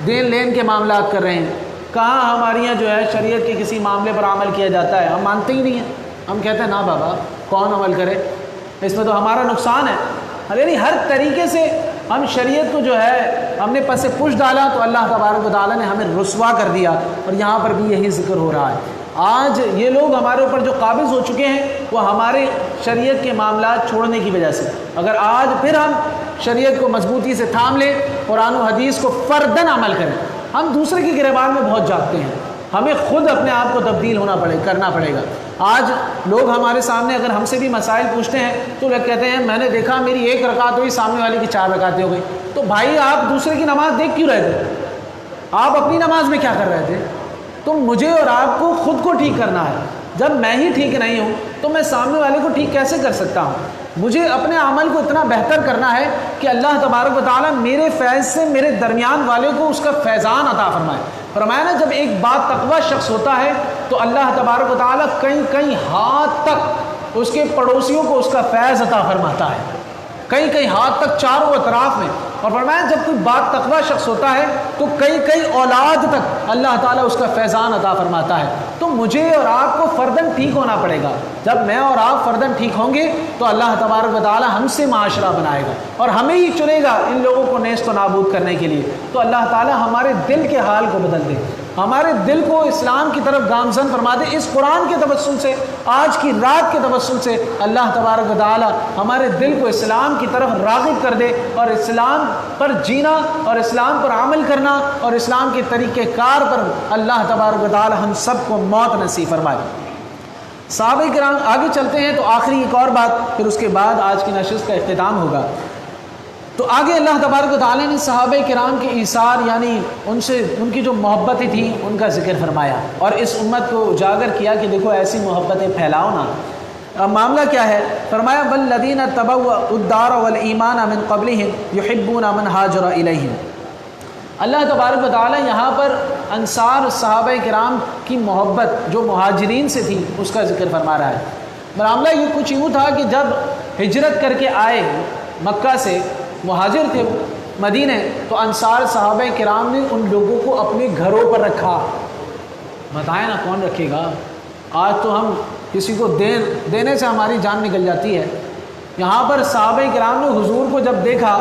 دین لین کے معاملات کر رہے ہیں, کہاں ہمارے یہاں جو ہے شریعت کے کسی معاملے پر عمل کیا جاتا ہے. ہم مانتے ہی نہیں ہیں, ہم کہتے ہیں نا بابا کون عمل کرے, اس میں تو ہمارا نقصان ہے. یعنی ہر طریقے سے ہم شریعت کو جو ہے ہم نے پس پش ڈالا تو اللہ تبارک و تعالیٰ نے ہمیں رسوا کر دیا. اور یہاں پر بھی یہی ذکر ہو رہا ہے. آج یہ لوگ ہمارے اوپر جو قابض ہو چکے ہیں وہ ہمارے شریعت کے معاملات چھوڑنے کی وجہ سے. اگر آج پھر ہم شریعت کو مضبوطی سے تھام لیں, قرآن و حدیث کو فرداً عمل کریں, ہم دوسرے کی گریبان میں بہت جاتے ہیں. ہمیں خود اپنے آپ کو تبدیل کرنا پڑے گا. آج لوگ ہمارے سامنے اگر ہم سے بھی مسائل پوچھتے ہیں تو لوگ کہتے ہیں میں نے دیکھا میری 1 رکعت ہوئی, سامنے والے کی 4 رکعتیں ہو گئی. تو بھائی آپ دوسرے کی نماز دیکھ کیوں رہے تھے, آپ اپنی نماز میں کیا کر رہے تھے؟ تو مجھے اور آپ کو خود کو ٹھیک کرنا ہے. جب میں ہی ٹھیک نہیں ہوں تو میں سامنے والے کو ٹھیک کیسے کر سکتا ہوں؟ مجھے اپنے عمل کو اتنا بہتر کرنا ہے کہ اللہ تبارک و تعالیٰ میرے فیض سے میرے درمیان والے کو اس کا فیضان عطا فرمائے. فرمایا نا جب ایک بات تقوی شخص ہوتا ہے تو اللہ تبارک و تعالیٰ کئی ہاتھ تک اس کے پڑوسیوں کو اس کا فیض عطا فرماتا ہے, کئی ہاتھ تک چاروں اطراف میں. اور فرمایا جب کوئی بات تقوی شخص ہوتا ہے تو کئی اولاد تک اللہ تعالیٰ اس کا فیضان عطا فرماتا ہے. تو مجھے اور آپ کو فرداً ٹھیک ہونا پڑے گا. جب میں اور آپ فرداً ٹھیک ہوں گے تو اللہ تبارک و تعالیٰ ہم سے معاشرہ بنائے گا اور ہمیں ہی چنے گا ان لوگوں کو نیست و نابود کرنے کے لیے. تو اللہ تعالیٰ ہمارے دل کے حال کو بدل دے, ہمارے دل کو اسلام کی طرف گامزن فرما دے. اس قرآن کے تبسم سے, آج کی رات کے تبسم سے اللہ تبارک و تعالیٰ ہمارے دل کو اسلام کی طرف راغب کر دے, اور اسلام پر جینا اور اسلام پر عمل کرنا اور اسلام کے طریقہ کار پر اللہ تبارک و تعالیٰ ہم سب کو موت نصیب فرمائے. صحابہ کرام آگے چلتے ہیں تو آخری ایک اور بات, پھر اس کے بعد آج کی نشست کا اختتام ہوگا. تو آگے اللہ تبارک و تعالیٰ نے صحابہ کرام کے ایثار یعنی ان سے ان کی جو محبتیں تھیں ان کا ذکر فرمایا, اور اس امت کو اجاگر کیا کہ دیکھو ایسی محبتیں پھیلاؤ نا. اب معاملہ کیا ہے؟ فرمایا والذین تبوأوا الدار والایمان من قبلہم یحبون من ہاجر الیہم. اللہ تبارک و تعالیٰ یہاں پر انصار صحابہ کرام کی محبت جو مہاجرین سے تھی اس کا ذکر فرما رہا ہے. معاملہ یہ کچھ یوں تھا کہ جب ہجرت کر کے آئے مکہ سے, مہاجر تھے مدینے, تو انصار صحابہ کرام نے ان لوگوں کو اپنے گھروں پر رکھا. بتائیں نا کون رکھے گا؟ آج تو ہم کسی کو دینے سے ہماری جان نکل جاتی ہے. یہاں پر صحابہ کرام نے حضور کو جب دیکھا,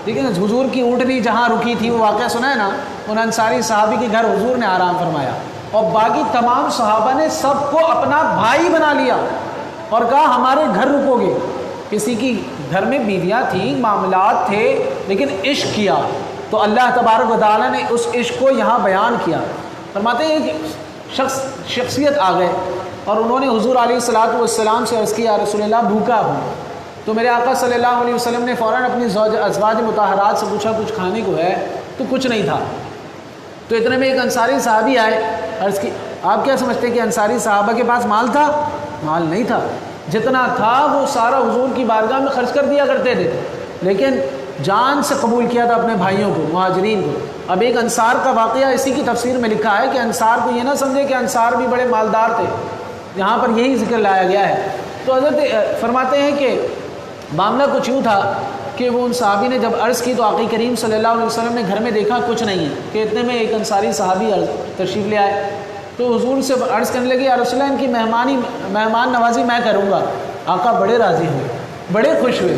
ٹھیک ہے نا, حضور کی اونٹنی جہاں رکی تھی وہ واقعہ سنا ہے نا, ان انصاری صحابی کے گھر حضور نے آرام فرمایا, اور باقی تمام صحابہ نے سب کو اپنا بھائی بنا لیا اور کہا ہمارے گھر رکو گے. کسی کی گھر میں بیویاں تھیں, معاملات تھے, لیکن عشق کیا تو اللہ تبارک و تعالیٰ نے اس عشق کو یہاں بیان کیا. فرماتے ہیں کہ شخصیت آ گئے اور انہوں نے حضور علیہ الصلوۃ والسلام سے عرض کیا رسول اللہ بھوکا ہوں. تو میرے آقا صلی اللہ علیہ وسلم نے فوراً اپنی ازواج مطہرات سے پوچھا کچھ کھانے کو ہے؟ تو کچھ نہیں تھا. تو اتنے میں ایک انصاری صحابی آئے, عرض کی آپ کیا سمجھتے ہیں کہ انصاری صحابہ کے پاس مال تھا؟ مال نہیں تھا, جتنا تھا وہ سارا حضور کی بارگاہ میں خرچ کر دیا کرتے تھے, لیکن جان سے قبول کیا تھا اپنے بھائیوں کو, مہاجرین کو. اب ایک انصار کا واقعہ اسی کی تفسیر میں لکھا ہے کہ انصار کو یہ نہ سمجھے کہ انصار بھی بڑے مالدار تھے, یہاں پر یہی ذکر لایا گیا ہے. تو حضرت فرماتے ہیں کہ معاملہ کچھ یوں تھا کہ وہ ان صحابی نے جب عرض کی تو آقا کریم صلی اللہ علیہ وسلم نے گھر میں دیکھا کچھ نہیں ہے, کہ اتنے میں ایک انصاری صحابی تشریف لے آئے. تو حضور سے عرض کرنے لگے یا رسول اللہ ان کی مہمان نوازی میں کروں گا. آقا بڑے راضی ہوئے, بڑے خوش ہوئے.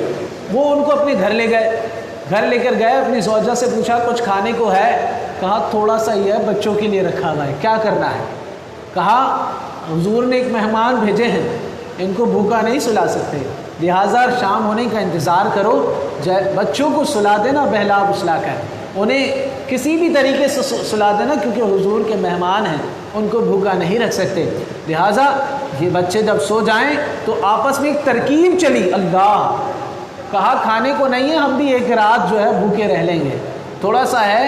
وہ ان کو اپنے گھر لے گئے, گھر لے کر گئے, اپنی زوجہ سے پوچھا کچھ کھانے کو ہے؟ کہا تھوڑا سا ہی ہے, بچوں کے لیے رکھا ہوا ہے, کیا کرنا ہے؟ کہا حضور نے ایک مہمان بھیجے ہیں, ان کو بھوکا نہیں سلا سکتے, لہٰذا شام ہونے کا انتظار کرو, بچوں کو سلا دینا بہلا بسلا کر, انہیں کسی بھی طریقے سے سلا دینا, کیونکہ حضور کے مہمان ہیں, ان کو بھوکا نہیں رکھ سکتے. لہٰذا یہ بچے جب سو جائیں تو آپس میں ایک ترکیب چلی, اللہ کہا کھانے کو نہیں ہے، ہم بھی ایک رات جو ہے بھوکے رہ لیں گے، تھوڑا سا ہے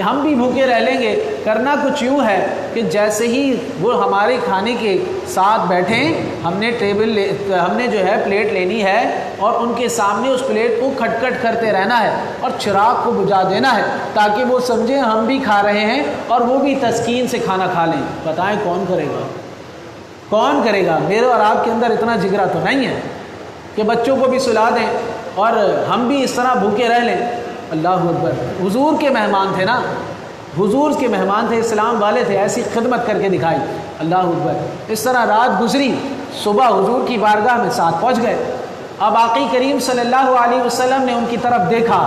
ہم بھی بھوکے رہ لیں گے۔ کرنا کچھ یوں ہے کہ جیسے ہی وہ ہمارے کھانے کے ساتھ بیٹھیں، ہم نے جو ہے پلیٹ لینی ہے اور ان کے سامنے اس پلیٹ کو کھٹ کھٹ کرتے رہنا ہے اور چراغ کو بجھا دینا ہے تاکہ وہ سمجھیں ہم بھی کھا رہے ہیں اور وہ بھی تسکین سے کھانا کھا لیں۔ بتائیں کون کرے گا؟ کون کرے گا؟ میرے اور آپ کے اندر اتنا جگرا تو نہیں ہے کہ بچوں کو بھی سلا دیں اور ہم بھی اس طرح بھوکے رہ لیں۔ اللہ اکبر، حضور کے مہمان تھے نا، حضور کے مہمان تھے، اسلام والے تھے، ایسی خدمت کر کے دکھائی۔ اللہ اکبر، اس طرح رات گزری، صبح حضور کی بارگاہ میں ساتھ پہنچ گئے۔ اب آقی کریم صلی اللہ علیہ وسلم نے ان کی طرف دیکھا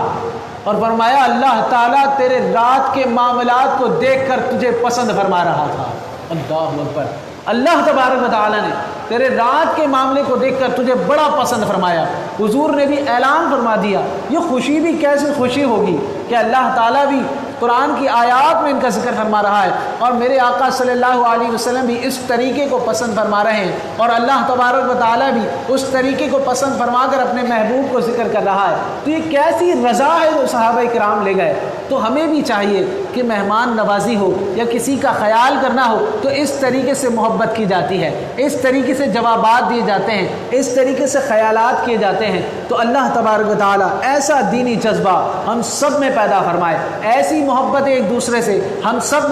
اور فرمایا اللہ تعالیٰ تیرے رات کے معاملات کو دیکھ کر تجھے پسند فرما رہا تھا۔ اللہ اکبر، اللہ تبارک و تعالیٰ نے تیرے رات کے معاملے کو دیکھ کر تجھے بڑا پسند فرمایا۔ حضور نے بھی اعلان فرما دیا، یہ خوشی بھی کیسی خوشی ہوگی کہ اللہ تعالیٰ بھی قرآن کی آیات میں ان کا ذکر فرما رہا ہے اور میرے آقا صلی اللہ علیہ وسلم بھی اس طریقے کو پسند فرما رہے ہیں اور اللہ تبارک و تعالیٰ بھی اس طریقے کو پسند فرما کر اپنے محبوب کو ذکر کر رہا ہے۔ تو یہ کیسی رضا ہے جو صحابہ کرام لے گئے۔ تو ہمیں بھی چاہیے کہ مہمان نوازی ہو یا کسی کا خیال کرنا ہو تو اس طریقے سے محبت کی جاتی ہے، اس طریقے سے جوابات دیے جاتے ہیں، اس طریقے سے خیالات کیے جاتے ہیں۔ تو اللہ تبارک و تعالیٰ ایسا دینی جذبہ ہم سب میں پیدا فرمائے، ایسی محبت ایک دوسرے سے ہم سب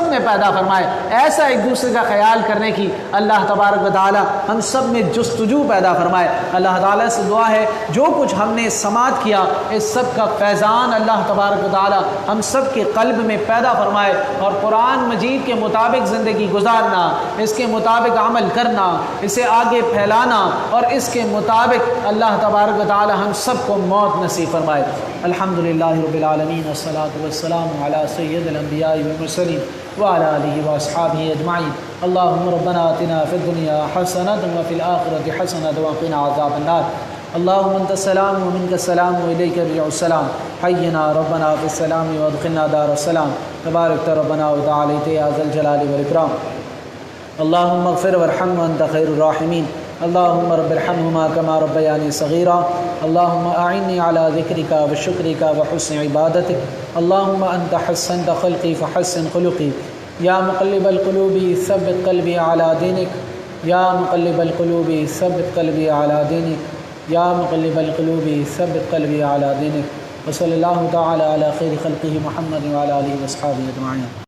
میں پیدا فرمائے، ایسا ایک دوسرے کا خیال کرنے کی اللہ تبارک و تعالیٰ ہم سب میں جستجو پیدا فرمائے۔ اللہ تعالیٰ سے دعا ہے جو کچھ ہم نے سماعت کیا اس سب کا فیضان اللہ تبارک و تعالیٰ ہم سب کے قلب میں پیدا فرمائے اور قرآن مجید کے مطابق زندگی گزارنا، اس کے مطابق عمل کرنا، اسے آگے پھیلانا اور اس کے مطابق اللہ تبارک و تعالیٰ ہم سب کو موت نصیب فرمائے۔ الحمدللہ رب العالمین والصلاة والسلام علی سید الانبیاء والمرسلین وعلی آلہ واصحابہ اجمعین۔ اللہم ربنا آتنا فی الدنیا حسنۃ وفی الآخرۃ حسنۃ وقنا عذاب النار۔ اللہم انت السلام ومنک السلام والیک یرجع السلام، حینا ربنا فی السلام وادخلنا دار السلام، تبارکت ربنا وتعالیت یا ذا الجلال والاکرام۔ اللہم اغفر وارحم وانت خیر الراحمین، اللہم رب ارحمہما کما ربیانی صغیرا، اللہم اعنی علی ذکرک وشکرک وحسن عبادتک، اللہم انت حسنت خلقی فحسن خلقی، یا مقلب القلوب ثبت قلبی علی دینک، یا مقلب القلوب ثبت قلبی علی دینک، یا مقلب القلوب ثبت قلبی علی دینک، وصلی اللہ تعالی علی خیر خلقہ محمد وعلی آلہ واصحابہ اجمعین۔